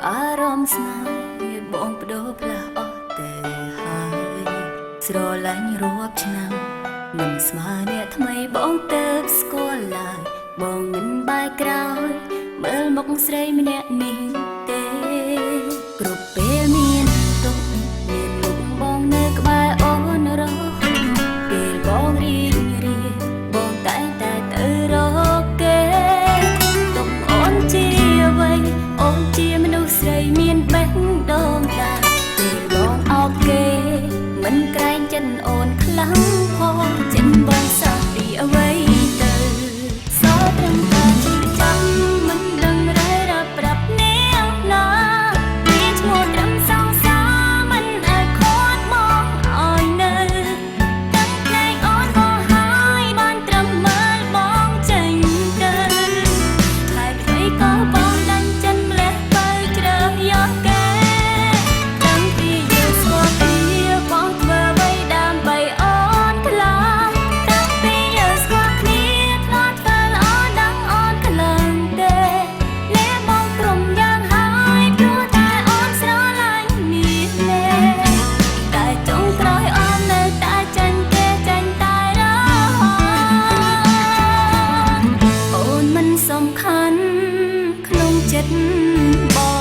អារម្មណ៍ស្នេហ៍បងបដូរផ្លាស់អស់ទៅហើយស្រឡាញ់រាប់ឆ្នាំមិនស្មើអ្នកថ្មីបងទៅស្គាល់ឡើយបងមិនបែកក្រោយមើលមុខស្រីម្នាក់នេះទេគ្រប់ពេលមានទុកមានមុខបងនៅក្បែរអូនរហូតពេលបងរីករាយបងតែងតែទៅរកគេទុកអូនជាអ្វីអូនជាមនុស្សស្រីមានបេះដូងដែរពេលបងអោបគេមិនក្រែងចិត្តអូនខ្លាំងផងចិត្តបងសាក់ពីអ្វីទៅសោត្រឹមតែជឿចាំមិនដឹងរ៉េរ៉ាប្រាប់នាងណាមានឈ្មោះត្រឹមសងសាមិនអាចខត់មកឲ្យនៅទាំងផ្នែកអូនក៏ហើយបានត្រឹមមើលបងចេញទៅហើយអ្វីក៏បងដាច់ចិត្តម្លេះទៅជ្រើសយកគេតាំងពីយើងស្គាល់គ្នាបងធ្វើអ្វីដើម្បីអូនខ្លាំងតាំងពីយើងស្គាល់គ្នាធ្លាប់ធ្វើល្អដឹងអូនខ្លាំងទេលែបងក្រុមយ៉ាងហើយព្រោះតែអូនស្រឡាញ់នេះលេតែចុងក្រោយអូននៅតែចាញ់គេចាញ់តែរហូតអូនមិនសំខាន់ក្នុងចិត្តបង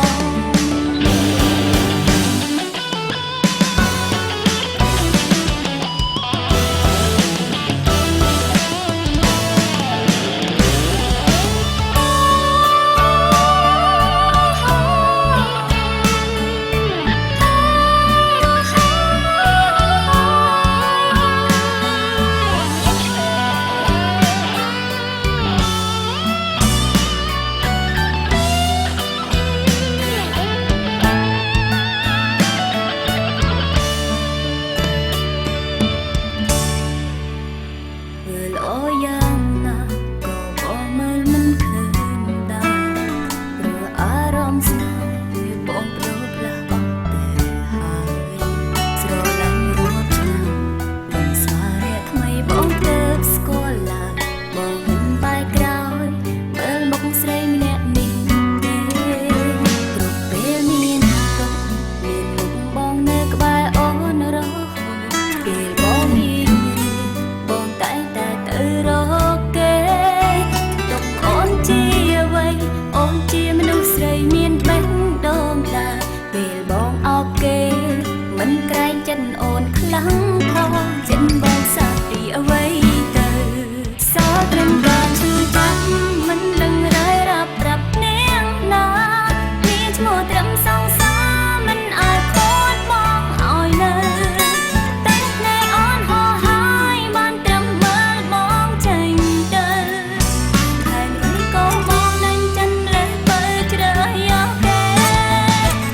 ល្អយ៉ាងណាក៏បងមើលមិនឃើញដែរព្រោះអារម្មណ៍ស្នេហ៍បងប្ដូរផ្លាស់អស់ទៅហើយស្រឡាញ់រាប់ឆ្នាំមិនស្មើអ្នកថ្មីបងទៅស្គាល់ឡើយបងមិនបែកក្រោយមើលមុខស្រីម្នាក់នេះទេគ្រប់ពេលមានទុកមានមុខបងនៅក្បែរអូនរហូតពេលបងរីករាយបងតែងតែទៅរកគេទុកអូនជាអ្វីអូនជាមនុស្សស្រីមានបេះដូងដែរពេលបងអោបគេមិនក្រែងចិត្តអូនខ្លាំងផងចិត្តបងសាក់ពីអ្វីទៅសោកត្រឹមតែឈឺចាំមិនដឹងរ៉េរ៉ាប្រាប់នាងណាមានឈ្មោះត្រឹមសងសាមិនអាចខត់មកឲ្យនៅតែភ្នែកអូនហោហើយបានត្រឹមមើលបងចេញទៅហើយមិនក៏បងនឹងចិត្តម្លេះទៅជ្រើសយកគេ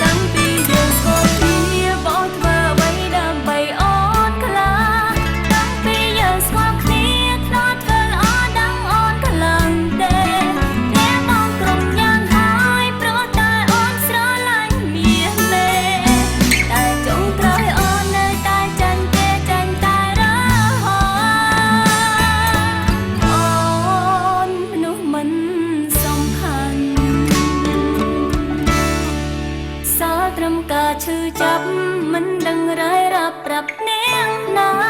តាំងពីយើងស្គាល់គ្នាបងធ្វើអ្វីដើម្បីអូនខ្លាំងតាំងពីយើងស្គាល់គ្នាធ្លាប់ធ្វើល្អដឹងអូនខ្លាំងទេតែបងក្រុមយ៉ាងហើយព្រោះតែអូនស្រឡាញ់មានលេតែចុងក្រោយអូននៅតែចាញ់គេចាញ់តែរហូតអូនមនុស្សមិនសំខាន់សល់ត្រឹមការឈឺចាប់មិនដឹងរ៉េរ៉ាប្រាប់នាងណា